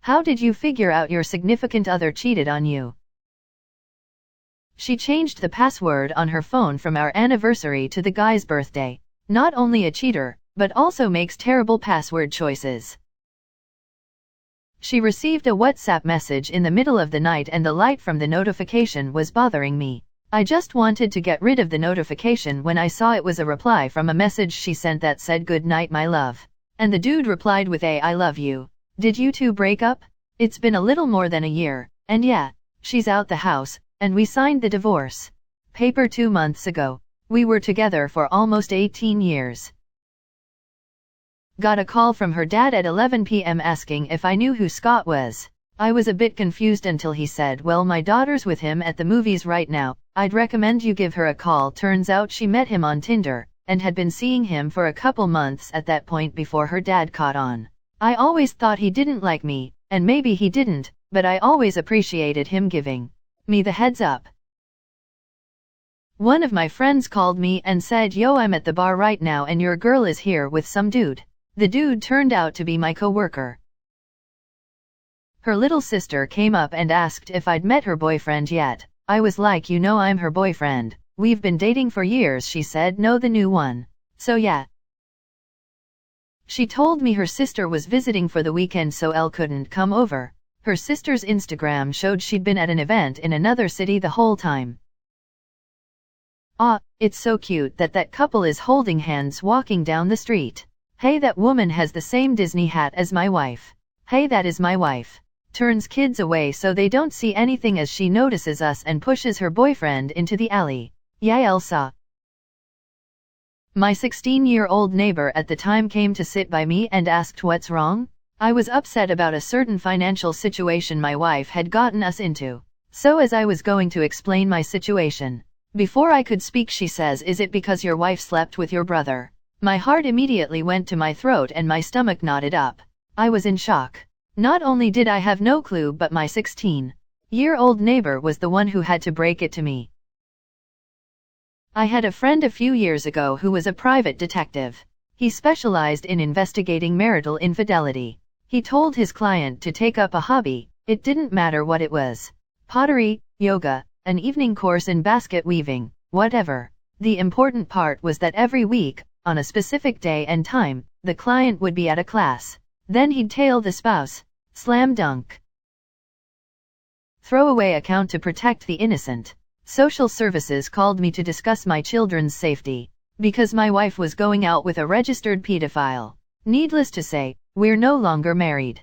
How did you figure out your significant other cheated on you? She changed the password on her phone from our anniversary to the guy's birthday. Not only a cheater, but also makes terrible password choices. She received a WhatsApp message in the middle of the night and the light from the notification was bothering me. I just wanted to get rid of the notification when I saw it was a reply from a message she sent that said "Good night, my love." And the dude replied with a "I love you. Did you two break up?" It's been a little more than a year, and yeah, she's out the house, and we signed the divorce paper 2 months ago. We were together for almost 18 years. Got a call from her dad at 11 p.m. asking if I knew who Scott was. I was a bit confused until he said, "Well, my daughter's with him at the movies right now. I'd recommend you give her a call." Turns out she met him on Tinder, and had been seeing him for a couple months at that point before her dad caught on. I always thought he didn't like me, and maybe he didn't, but I always appreciated him giving me the heads up. One of my friends called me and said, "Yo, I'm at the bar right now and your girl is here with some dude." The dude turned out to be my coworker. Her little sister came up and asked if I'd met her boyfriend yet. I was like, "You know I'm her boyfriend. We've been dating for years." She said, "No, the new one." So yeah. She told me her sister was visiting for the weekend so Elle couldn't come over. Her sister's Instagram showed she'd been at an event in another city the whole time. Ah, it's so cute that that couple is holding hands walking down the street. Hey, that woman has the same Disney hat as my wife. Hey, that is my wife. Turns kids away so they don't see anything as she notices us and pushes her boyfriend into the alley. Yeah, Elsa. My 16-year-old neighbor at the time came to sit by me and asked what's wrong. I was upset about a certain financial situation my wife had gotten us into. So as I was going to explain my situation, before I could speak she says, "Is it because your wife slept with your brother?" My heart immediately went to my throat and my stomach knotted up. I was in shock. Not only did I have no clue, but my 16-year-old neighbor was the one who had to break it to me. I had a friend a few years ago who was a private detective. He specialized in investigating marital infidelity. He told his client to take up a hobby, it didn't matter what it was. Pottery, yoga, an evening course in basket weaving, whatever. The important part was that every week, on a specific day and time, the client would be at a class. Then he'd tail the spouse. Slam dunk. Throwaway account to protect the innocent. Social services called me to discuss my children's safety, because my wife was going out with a registered pedophile. Needless to say, we're no longer married.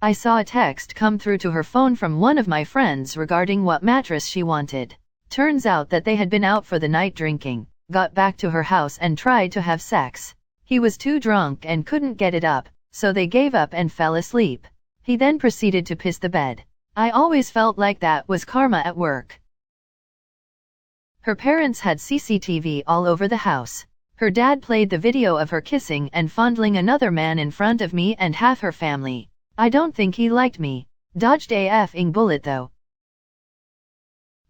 I saw a text come through to her phone from one of my friends regarding what mattress she wanted. Turns out that they had been out for the night drinking, got back to her house and tried to have sex. He was too drunk and couldn't get it up, so they gave up and fell asleep. He then proceeded to piss the bed. I always felt like that was karma at work. Her parents had CCTV all over the house. Her dad played the video of her kissing and fondling another man in front of me and half her family. I don't think he liked me. Dodged a f***ing bullet though.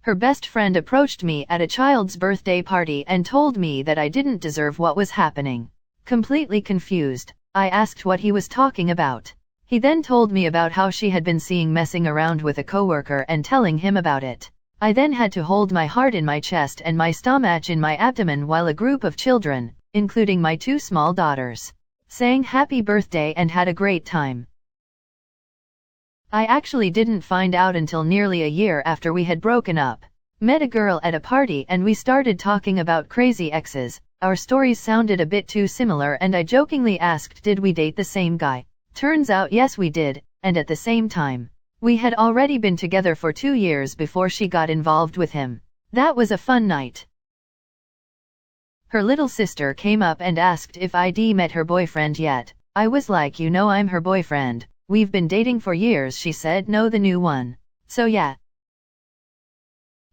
Her best friend approached me at a child's birthday party and told me that I didn't deserve what was happening. Completely confused, I asked what he was talking about. He then told me about how she had been seeing messing around with a coworker and telling him about it. I then had to hold my heart in my chest and my stomach in my abdomen while a group of children, including my 2 small daughters, sang happy birthday and had a great time. I actually didn't find out until nearly a year after we had broken up. Met a girl at a party and we started talking about crazy exes. Our stories sounded a bit too similar and I jokingly asked, did we date the same guy? Turns out yes we did, and at the same time. We had already been together for 2 years before she got involved with him. That was a fun night. Her little sister came up and asked if I'd met her boyfriend yet. I was like, "You know I'm her boyfriend. We've been dating for years." She said, "No, the new one." So yeah.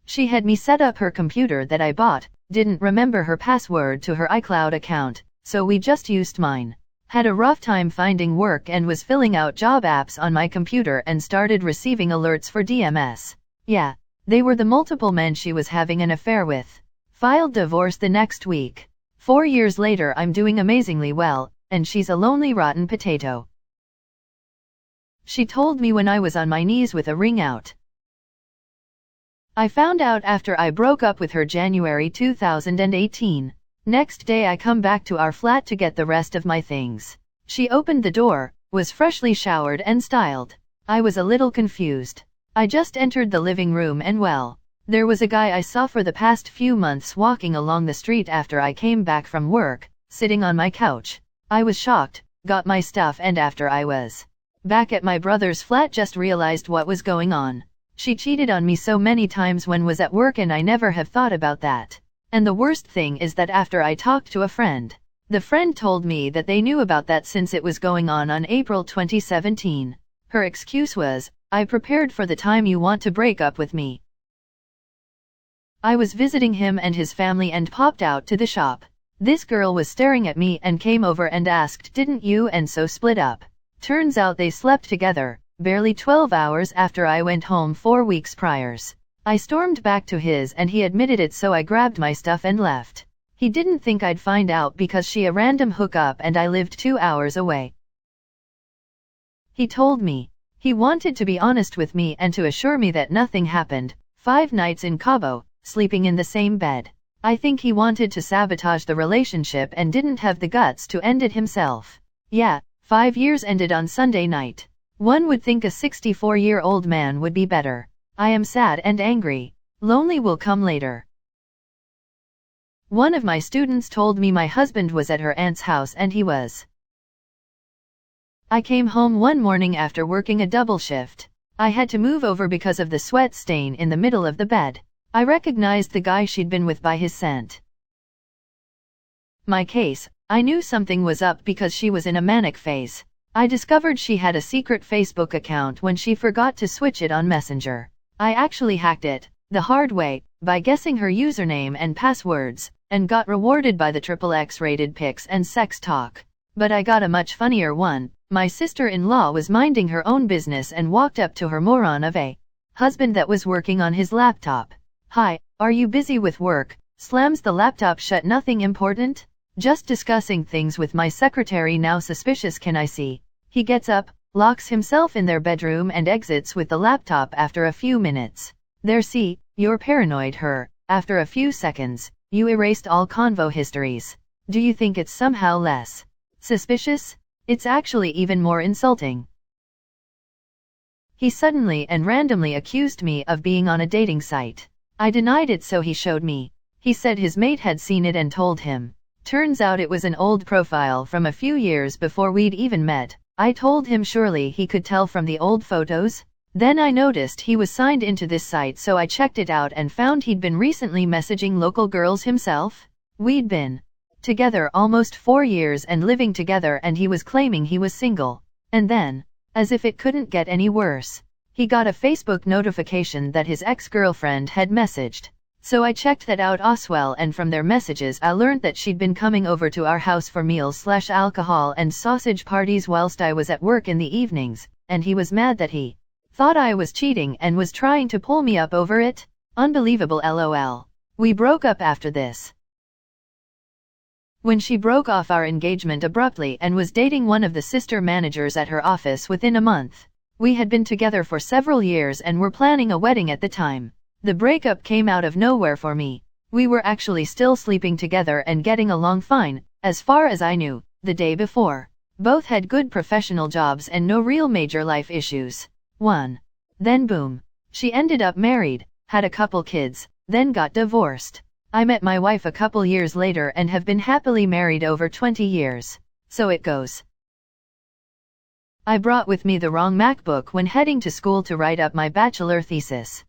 She had me set up her computer that I bought, didn't remember her password to her iCloud account, so we just used mine. Had a rough time finding work and was filling out job apps on my computer and started receiving alerts for DMS. Yeah, they were the multiple men she was having an affair with. Filed divorce the next week. 4 years later I'm doing amazingly well, and she's a lonely rotten potato. She told me when I was on my knees with a ring out. I found out after I broke up with her January 2018. Next day I come back to our flat to get the rest of my things. She opened the door, was freshly showered and styled. I was a little confused. I just entered the living room and well, there was a guy I saw for the past few months walking along the street after I came back from work, sitting on my couch. I was shocked, got my stuff, and after I was back at my brother's flat just realized what was going on. She cheated on me so many times when was at work and I never have thought about that. And the worst thing is that after I talked to a friend, the friend told me that they knew about that since it was going on April 2017. Her excuse was, I prepared for the time you want to break up with me. I was visiting him and his family and popped out to the shop. This girl was staring at me and came over and asked, didn't you, and so split up. Turns out they slept together, barely 12 hours after I went home 4 weeks prior. I stormed back to his and he admitted it, so I grabbed my stuff and left. He didn't think I'd find out because she a random hookup and I lived 2 hours away. He told me he wanted to be honest with me and to assure me that nothing happened. 5 nights in Cabo, sleeping in the same bed. I think he wanted to sabotage the relationship and didn't have the guts to end it himself. Yeah, 5 years ended on Sunday night. One would think a 64-year-old man would be better. I am sad and angry. Lonely will come later. One of my students told me my husband was at her aunt's house and he was. I came home one morning after working a double shift. I had to move over because of the sweat stain in the middle of the bed. I recognized the guy she'd been with by his scent. My case, I knew something was up because she was in a manic phase. I discovered she had a secret Facebook account when she forgot to switch it on Messenger. I actually hacked it, the hard way, by guessing her username and passwords, and got rewarded by the XXX rated pics and sex talk. But I got a much funnier one. My sister-in-law was minding her own business and walked up to her moron of a husband that was working on his laptop. Hi, are you busy with work? Slams the laptop shut. Nothing important? Just discussing things with my secretary. Now suspicious, can I see? He gets up, locks himself in their bedroom and exits with the laptop after a few minutes. There, see, you're paranoid. Her, after a few seconds, you erased all convo histories. Do you think it's somehow less suspicious? It's actually even more insulting. He suddenly and randomly accused me of being on a dating site. I denied it, so he showed me. He said his mate had seen it and told him. Turns out it was an old profile from a few years before we'd even met. I told him surely he could tell from the old photos. Then I noticed he was signed into this site, so I checked it out and found he'd been recently messaging local girls himself. We'd been together almost 4 years and living together, and he was claiming he was single. And then, as if it couldn't get any worse, he got a Facebook notification that his ex-girlfriend had messaged. So I checked that out as well, and from their messages I learned that she'd been coming over to our house for meals/alcohol and sausage parties whilst I was at work in the evenings, and he was mad that he thought I was cheating and was trying to pull me up over it. Unbelievable, lol. We broke up after this. When she broke off our engagement abruptly and was dating one of the sister managers at her office within a month. We had been together for several years and were planning a wedding at the time. The breakup came out of nowhere for me. We were actually still sleeping together and getting along fine, as far as I knew, the day before. Both had good professional jobs and no real major life issues. Then boom. She ended up married, had a couple kids, then got divorced. I met my wife a couple years later and have been happily married over 20 years. So it goes. I brought with me the wrong MacBook when heading to school to write up my bachelor thesis.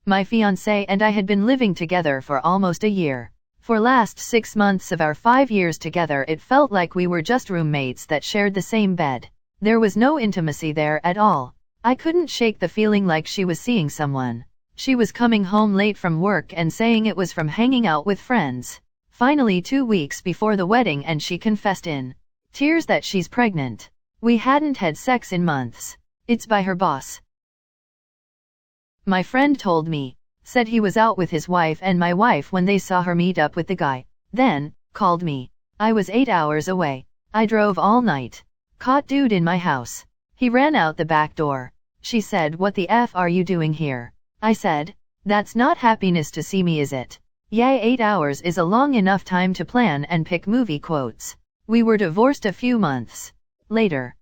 My fiancé and I had been living together for almost a year. For last 6 months of our 5 years together it felt like we were just roommates that shared the same bed. There was no intimacy there at all. I couldn't shake the feeling like she was seeing someone. She was coming home late from work and saying it was from hanging out with friends. Finally 2 weeks before the wedding, and she confessed in tears that she's pregnant. We hadn't had sex in months. It's by her boss. My friend told me, said he was out with his wife and my wife when they saw her meet up with the guy. Then, called me. I was 8 hours away. I drove all night. Caught dude in my house. He ran out the back door. She said, "What the F are you doing here?" I said, "That's not happiness to see me, is it?" Yay, 8 hours is a long enough time to plan and pick movie quotes. We were divorced a few months later.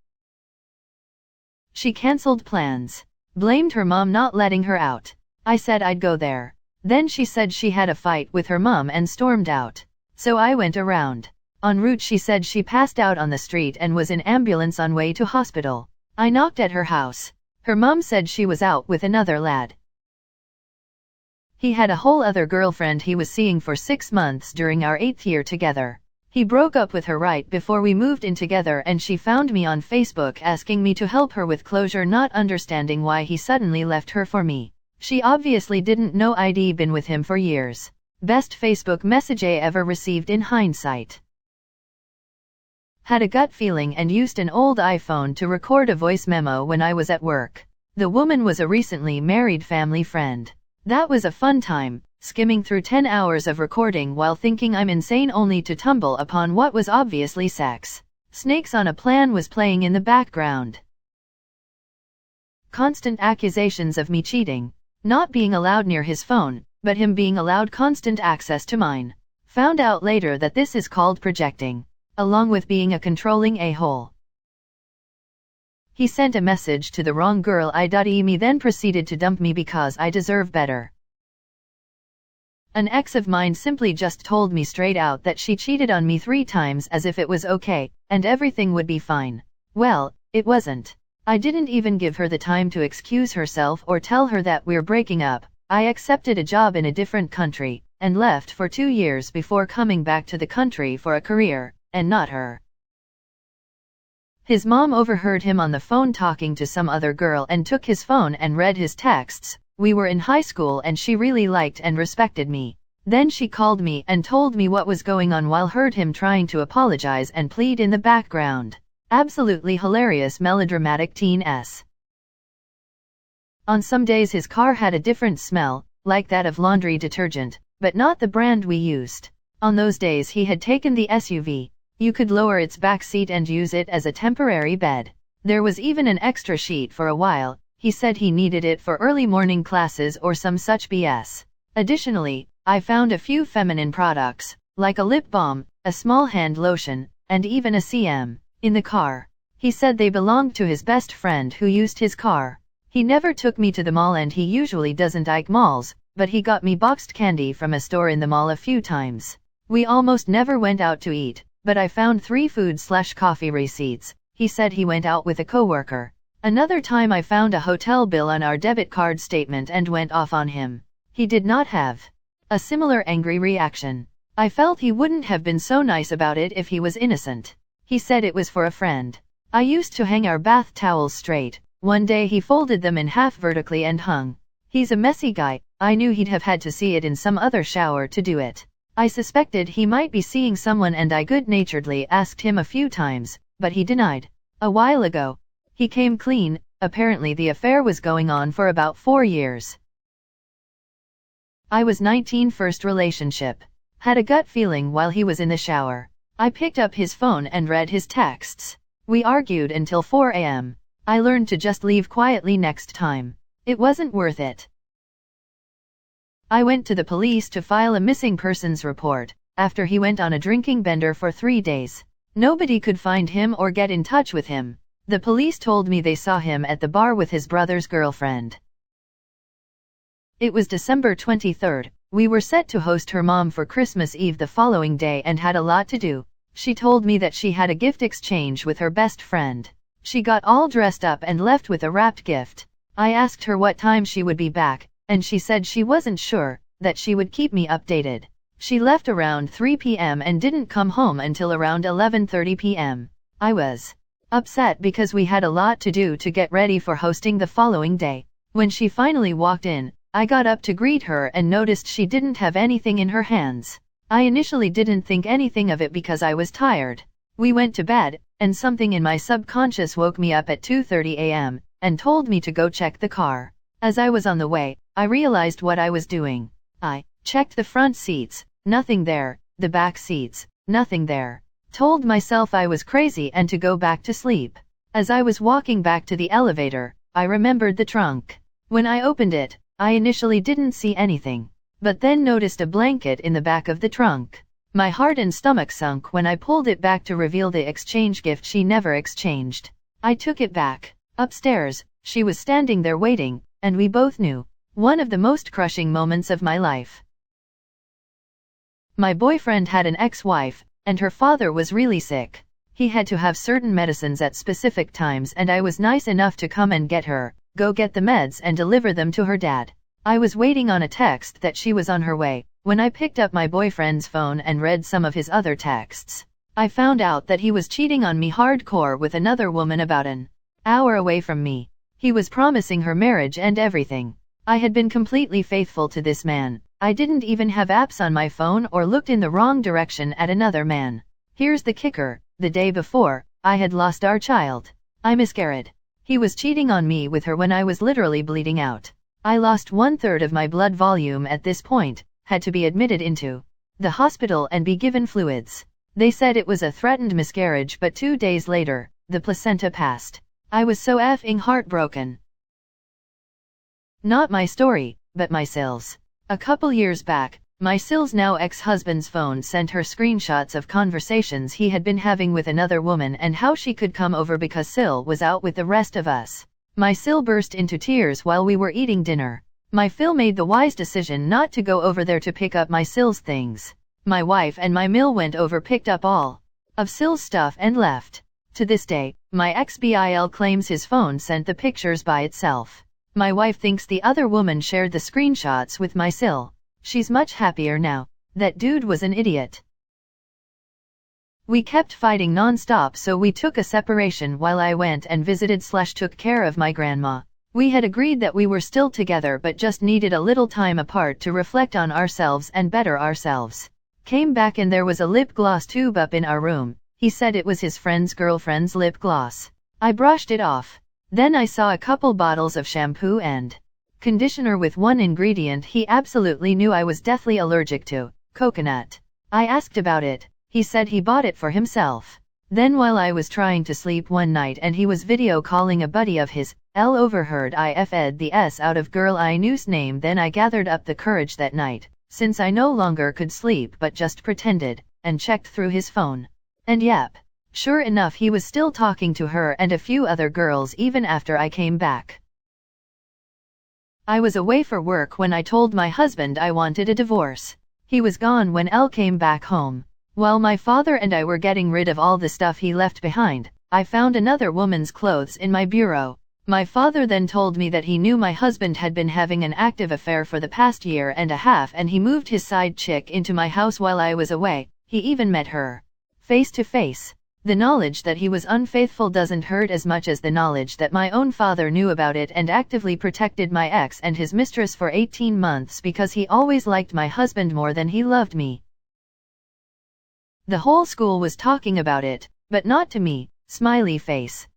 She cancelled plans. Blamed her mom not letting her out. I said I'd go there. Then she said she had a fight with her mom and stormed out. So I went around. En route she said she passed out on the street and was in ambulance on way to hospital. I knocked at her house. Her mom said she was out with another lad. He had a whole other girlfriend he was seeing for 6 months during our 8th year together. He broke up with her right before we moved in together, and she found me on Facebook asking me to help her with closure, not understanding why he suddenly left her for me. She obviously didn't know I'd been with him for years. Best Facebook message I ever received in hindsight. Had a gut feeling and used an old iPhone to record a voice memo when I was at work. The woman was a recently married family friend. That was a fun time, skimming through 10 hours of recording while thinking I'm insane, only to tumble upon what was obviously sex. Snakes on a Plan was playing in the background. Constant accusations of me cheating. Not being allowed near his phone, but him being allowed constant access to mine. Found out later that this is called projecting, along with being a controlling a-hole. He sent a message to the wrong girl me, then proceeded to dump me because I deserve better. An ex of mine simply just told me straight out that she cheated on me 3 times as if it was okay, and everything would be fine. Well, it wasn't. I didn't even give her the time to excuse herself or tell her that we're breaking up. I accepted a job in a different country, and left for 2 years before coming back to the country for a career, and not her. His mom overheard him on the phone talking to some other girl and took his phone and read his texts. We were in high school and she really liked and respected me. Then she called me and told me what was going on while heard him trying to apologize and plead in the background. Absolutely hilarious melodramatic teen s. On some days his car had a different smell, like that of laundry detergent, but not the brand we used. On those days he had taken the SUV. You could lower its back seat and use it as a temporary bed. There was even an extra sheet for a while. He said he needed it for early morning classes or some such BS. Additionally, I found a few feminine products, like a lip balm, a small hand lotion, and even a CM, in the car. He said they belonged to his best friend who used his car. He never took me to the mall and he usually doesn't like malls, but he got me boxed candy from a store in the mall a few times. We almost never went out to eat, but I found 3 food/coffee receipts. He said he went out with a coworker. Another time I found a hotel bill on our debit card statement and went off on him. He did not have a similar angry reaction. I felt he wouldn't have been so nice about it if he was innocent. He said it was for a friend. I used to hang our bath towels straight. One day he folded them in half vertically and hung. He's a messy guy. I knew he'd have had to see it in some other shower to do it. I suspected he might be seeing someone and I good-naturedly asked him a few times, but he denied. A while ago, he came clean. Apparently the affair was going on for about 4 years. I was 19, first relationship. Had a gut feeling while he was in the shower. I picked up his phone and read his texts. We argued until 4 a.m. I learned to just leave quietly next time. It wasn't worth it. I went to the police to file a missing persons report, after he went on a drinking bender for 3 days. Nobody could find him or get in touch with him. The police told me they saw him at the bar with his brother's girlfriend. It was December 23rd. We were set to host her mom for Christmas Eve the following day and had a lot to do. She told me that she had a gift exchange with her best friend. She got all dressed up and left with a wrapped gift. I asked her what time she would be back, and she said she wasn't sure, that she would keep me updated. She left around 3 p.m. and didn't come home until around 11:30 p.m. I was upset because we had a lot to do to get ready for hosting the following day. When she finally walked in, I got up to greet her and noticed she didn't have anything in her hands. I initially didn't think anything of it because I was tired. We went to bed, and something in my subconscious woke me up at 2:30 a.m. and told me to go check the car. As I was on the way, I realized what I was doing. I checked the front seats, nothing there, the back seats, nothing there. Told myself I was crazy and to go back to sleep. As I was walking back to the elevator, I remembered the trunk. When I opened it, I initially didn't see anything, but then noticed a blanket in the back of the trunk. My heart and stomach sunk when I pulled it back to reveal the exchange gift she never exchanged. I took it back. Upstairs, she was standing there waiting, and we both knew. One of the most crushing moments of my life. My boyfriend had an ex-wife, and her father was really sick. He had to have certain medicines at specific times, and I was nice enough to come and go get the meds and deliver them to her dad. I was waiting on a text that she was on her way, when I picked up my boyfriend's phone and read some of his other texts. I found out that he was cheating on me hardcore with another woman about an hour away from me. He was promising her marriage and everything. I had been completely faithful to this man. I didn't even have apps on my phone or looked in the wrong direction at another man. Here's the kicker. The day before, I had lost our child. I miscarried. He was cheating on me with her when I was literally bleeding out. I lost 1/3 of my blood volume at this point, had to be admitted into the hospital and be given fluids. They said it was a threatened miscarriage, but 2 days later, the placenta passed. I was so effing heartbroken. Not my story, but my Sil's. A couple years back, my Sil's now ex-husband's phone sent her screenshots of conversations he had been having with another woman and how she could come over because Sil was out with the rest of us. My Sil burst into tears while we were eating dinner. My Phil made the wise decision not to go over there to pick up my Sil's things. My wife and my Mill went over, picked up all of Sil's stuff and left. To this day, my ex-Bil claims his phone sent the pictures by itself. My wife thinks the other woman shared the screenshots with my Sil. She's much happier now. That dude was an idiot. We kept fighting non-stop, so we took a separation while I went and visited/took care of my grandma. We had agreed that we were still together but just needed a little time apart to reflect on ourselves and better ourselves. Came back and there was a lip gloss tube up in our room. He said it was his friend's girlfriend's lip gloss. I brushed it off. Then I saw a couple bottles of shampoo and conditioner with one ingredient he absolutely knew I was deathly allergic to, coconut. I asked about it. He said he bought it for himself. Then while I was trying to sleep one night and he was video calling a buddy of his, overheard I f'd the S out of girl I knew's name. Then I gathered up the courage that night, since I no longer could sleep but just pretended, and checked through his phone. And yep. Sure enough, he was still talking to her and a few other girls even after I came back. I was away for work when I told my husband I wanted a divorce. He was gone when Elle came back home. While my father and I were getting rid of all the stuff he left behind, I found another woman's clothes in my bureau. My father then told me that he knew my husband had been having an active affair for the past 1.5 years and he moved his side chick into my house while I was away. He even met her face to face. The knowledge that he was unfaithful doesn't hurt as much as the knowledge that my own father knew about it and actively protected my ex and his mistress for 18 months because he always liked my husband more than he loved me. The whole school was talking about it, but not to me. Smiley face.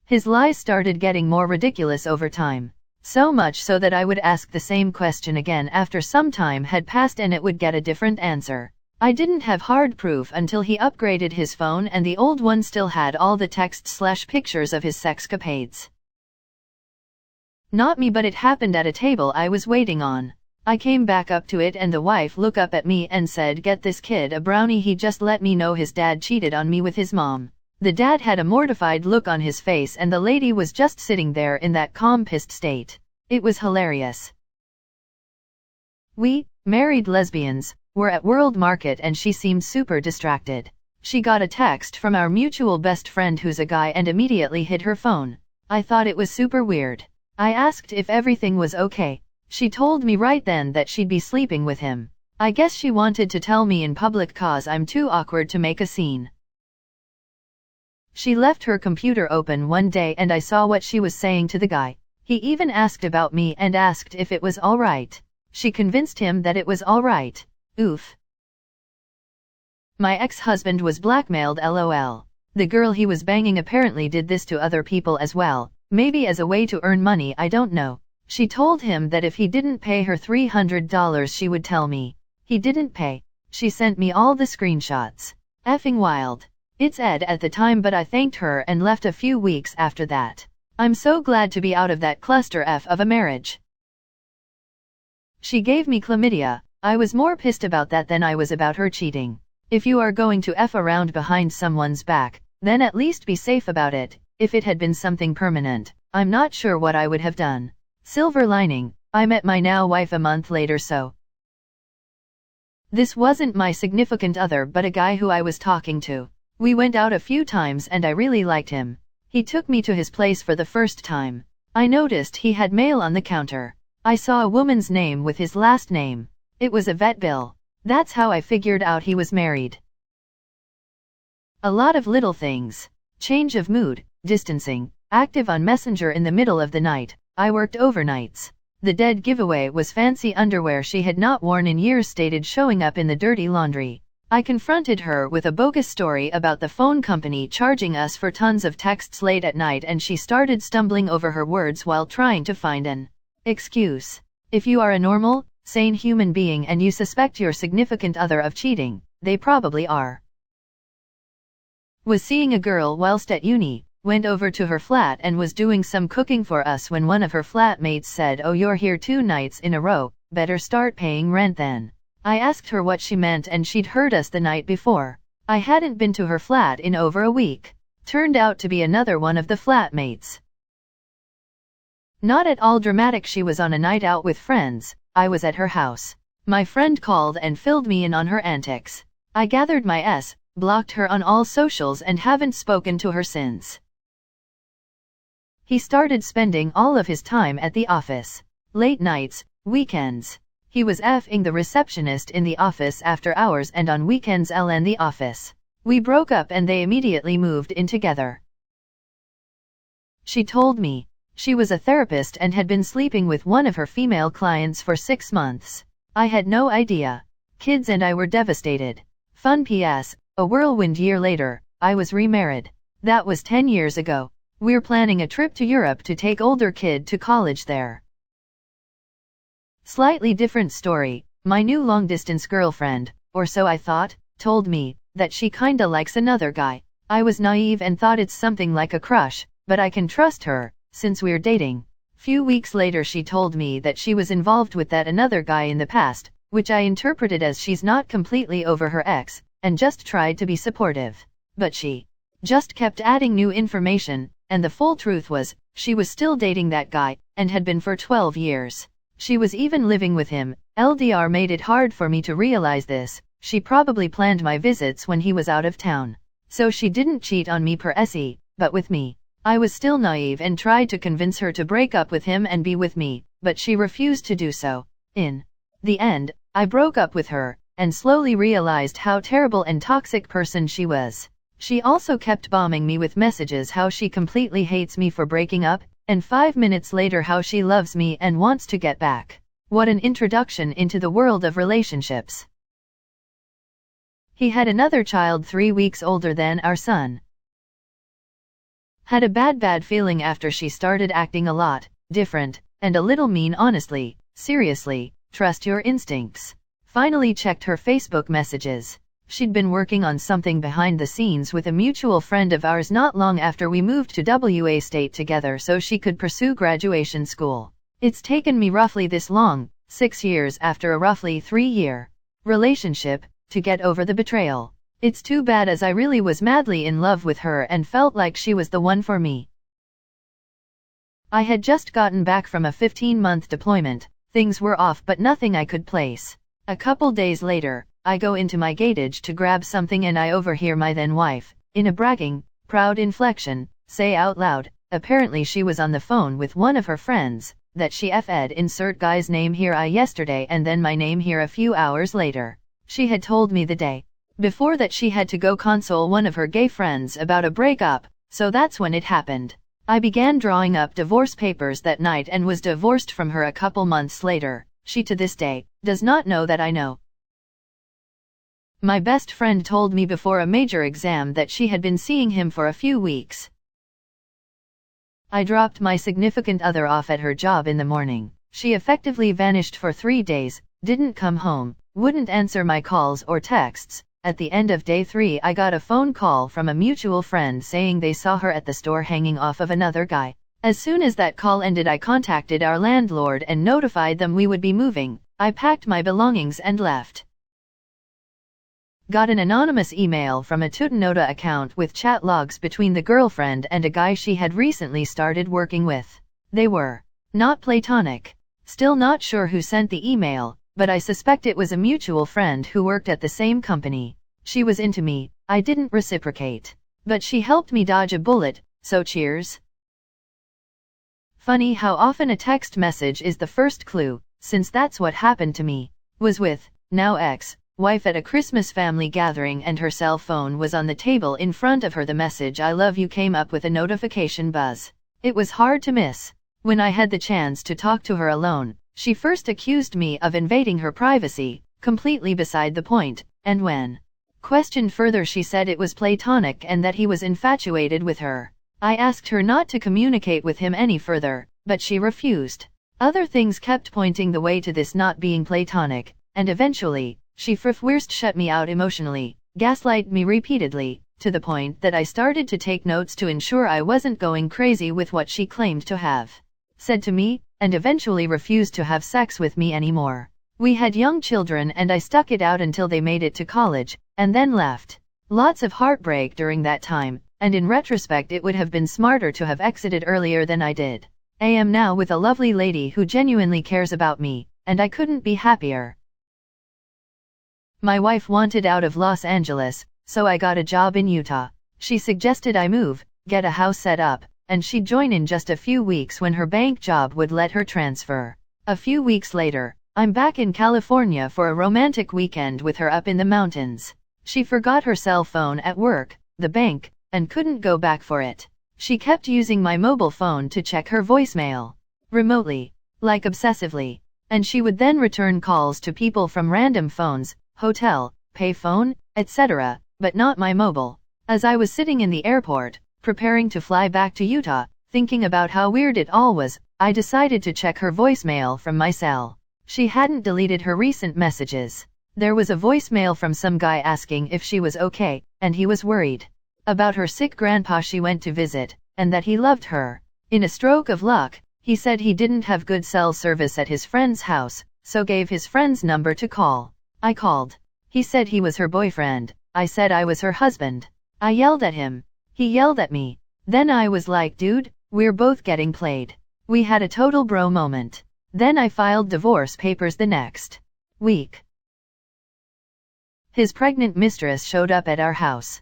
His lies started getting more ridiculous over time. So much so that I would ask the same question again after some time had passed and it would get a different answer. I didn't have hard proof until he upgraded his phone and the old one still had all the text/pictures of his sexcapades. Not me, but it happened at a table I was waiting on. I came back up to it and the wife looked up at me and said, "Get this kid a brownie, he just let me know his dad cheated on me with his mom." The dad had a mortified look on his face and the lady was just sitting there in that calm, pissed state. It was hilarious. We, married lesbians, were at World Market and she seemed super distracted. She got a text from our mutual best friend who's a guy and immediately hid her phone. I thought it was super weird. I asked if everything was okay. She told me right then that she'd be sleeping with him. I guess she wanted to tell me in public cause I'm too awkward to make a scene. She left her computer open one day and I saw what she was saying to the guy. He even asked about me and asked if it was alright. She convinced him that it was alright. Oof. My ex-husband was blackmailed, lol. The girl he was banging apparently did this to other people as well, maybe as a way to earn money, I don't know. She told him that if he didn't pay her $300 she would tell me. He didn't pay. She sent me all the screenshots. Effing wild. It's Ed at the time, but I thanked her and left a few weeks after that. I'm so glad to be out of that cluster F of a marriage. She gave me chlamydia. I was more pissed about that than I was about her cheating. If you are going to F around behind someone's back, then at least be safe about it. If it had been something permanent, I'm not sure what I would have done. Silver lining, I met my now wife a month later, so this wasn't my significant other but a guy who I was talking to. We went out a few times and I really liked him. He took me to his place for the first time. I noticed he had mail on the counter. I saw a woman's name with his last name. It was a vet bill. That's how I figured out he was married. A lot of little things. Change of mood, distancing, active on Messenger in the middle of the night. I worked overnights. The dead giveaway was fancy underwear she had not worn in years stated showing up in the dirty laundry. I confronted her with a bogus story about the phone company charging us for tons of texts late at night, and she started stumbling over her words while trying to find an excuse. If you are a normal, sane human being and you suspect your significant other of cheating, they probably are. Was seeing a girl whilst at uni, went over to her flat and was doing some cooking for us when one of her flatmates said, "Oh, you're here 2 nights in a row, better start paying rent then." I asked her what she meant and she'd heard us the night before. I hadn't been to her flat in over a week. Turned out to be another one of the flatmates. Not at all dramatic, she was on a night out with friends. I was at her house. My friend called and filled me in on her antics. I gathered my S, blocked her on all socials and haven't spoken to her since. He started spending all of his time at the office. Late nights, weekends. He was effing the receptionist in the office after hours and on weekends in the office. We broke up and they immediately moved in together. She told me she was a therapist and had been sleeping with one of her female clients for 6 months. I had no idea. Kids and I were devastated. Fun PS, a whirlwind year later, I was remarried. That was 10 years ago. We're planning a trip to Europe to take older kid to college there. Slightly different story. My new long-distance girlfriend, or so I thought, told me that she kinda likes another guy. I was naive and thought it's something like a crush, but I can trust her, since we're dating. Few weeks later she told me that she was involved with that another guy in the past, which I interpreted as she's not completely over her ex, and just tried to be supportive. But she just kept adding new information, and the full truth was, she was still dating that guy, and had been for 12 years. She was even living with him. LDR made it hard for me to realize this. She probably planned my visits when he was out of town. So she didn't cheat on me per se, but with me. I was still naive and tried to convince her to break up with him and be with me, but she refused to do so. In the end, I broke up with her, and slowly realized how terrible and toxic person she was. She also kept bombing me with messages how she completely hates me for breaking up, and 5 minutes later how she loves me and wants to get back. What an introduction into the world of relationships. He had another child 3 weeks older than our son. Had a bad feeling after she started acting a lot different, and a little mean. Honestly, seriously, trust your instincts. Finally checked her Facebook messages. She'd been working on something behind the scenes with a mutual friend of ours not long after we moved to WA state together so she could pursue graduation school. It's taken me roughly this long, 6 years after a roughly 3-year relationship, to get over the betrayal. It's too bad as I really was madly in love with her and felt like she was the one for me. I had just gotten back from a 15-month deployment. Things were off but nothing I could place. A couple days later, I go into my gatage to grab something and I overhear my then wife, in a bragging, proud inflection, say out loud, apparently she was on the phone with one of her friends, that she f'd insert guy's name here yesterday and then my name here a few hours later. She had told me the day before that she had to go console one of her gay friends about a breakup, so that's when it happened. I began drawing up divorce papers that night and was divorced from her a couple months later. She to this day does not know that I know. My best friend told me before a major exam that she had been seeing him for a few weeks. I dropped my significant other off at her job in the morning. She effectively vanished for 3 days, didn't come home, wouldn't answer my calls or texts. At the end of day 3 I got a phone call from a mutual friend saying they saw her at the store hanging off of another guy. As soon as that call ended I contacted our landlord and notified them we would be moving. I packed my belongings and left. Got an anonymous email from a Tutanoda account with chat logs between the girlfriend and a guy she had recently started working with. They were not platonic. Still not sure who sent the email, but I suspect it was a mutual friend who worked at the same company. She was into me, I didn't reciprocate. But she helped me dodge a bullet, so cheers. Funny how often a text message is the first clue, since that's what happened to me. Was with, now ex-wife at a Christmas family gathering and her cell phone was on the table in front of her. The message "I love you" came up with a notification buzz. It was hard to miss. When I had the chance to talk to her alone, she first accused me of invading her privacy, completely beside the point, and when questioned further she said it was platonic and that he was infatuated with her. I asked her not to communicate with him any further, but she refused. Other things kept pointing the way to this not being platonic, and eventually, she first shut me out emotionally, gaslighted me repeatedly, to the point that I started to take notes to ensure I wasn't going crazy with what she claimed to have said to me, and eventually refused to have sex with me anymore. We had young children and I stuck it out until they made it to college, and then left. Lots of heartbreak during that time, and in retrospect it would have been smarter to have exited earlier than I did. I am now with a lovely lady who genuinely cares about me, and I couldn't be happier. My wife wanted out of Los Angeles, so I got a job in Utah. She suggested I move, get a house set up, and she'd join in just a few weeks when her bank job would let her transfer. A few weeks later, I'm back in California for a romantic weekend with her up in the mountains. She forgot her cell phone at work, the bank, and couldn't go back for it. She kept using my mobile phone to check her voicemail remotely, like obsessively, and she would then return calls to people from random phones, hotel, payphone, etc., but not my mobile. As I was sitting in the airport, preparing to fly back to Utah, thinking about how weird it all was, I decided to check her voicemail from my cell. She hadn't deleted her recent messages. There was a voicemail from some guy asking if she was okay, and he was worried about her sick grandpa she went to visit, and that he loved her. In a stroke of luck, he said he didn't have good cell service at his friend's house, so gave his friend's number to call. I called. He said he was her boyfriend. I said I was her husband. I yelled at him. He yelled at me. Then I was like, dude, we're both getting played. We had a total bro moment. Then I filed divorce papers the next week. His pregnant mistress showed up at our house.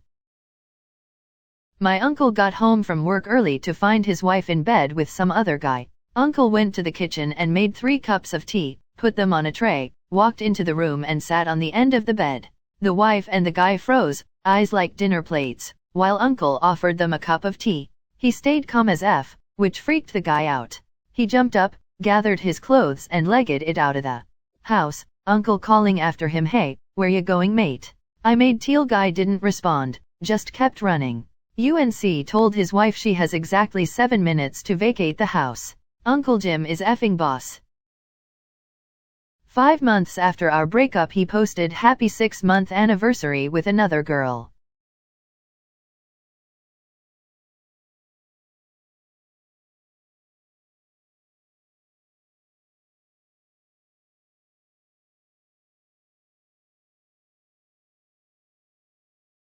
My uncle got home from work early to find his wife in bed with some other guy. Uncle went to the kitchen and made 3 cups of tea, put them on a tray, walked into the room and sat on the end of the bed. The wife and the guy froze, eyes like dinner plates, while Uncle offered them a cup of tea. He stayed calm as F, which freaked the guy out. He jumped up, gathered his clothes and legged it out of the house, Uncle calling after him, "Hey, where you going, mate?" I made Teal guy didn't respond, just kept running. UNC told his wife she has exactly 7 minutes to vacate the house. Uncle Jim is effing boss. 5 months after our breakup he posted happy 6-month anniversary with another girl.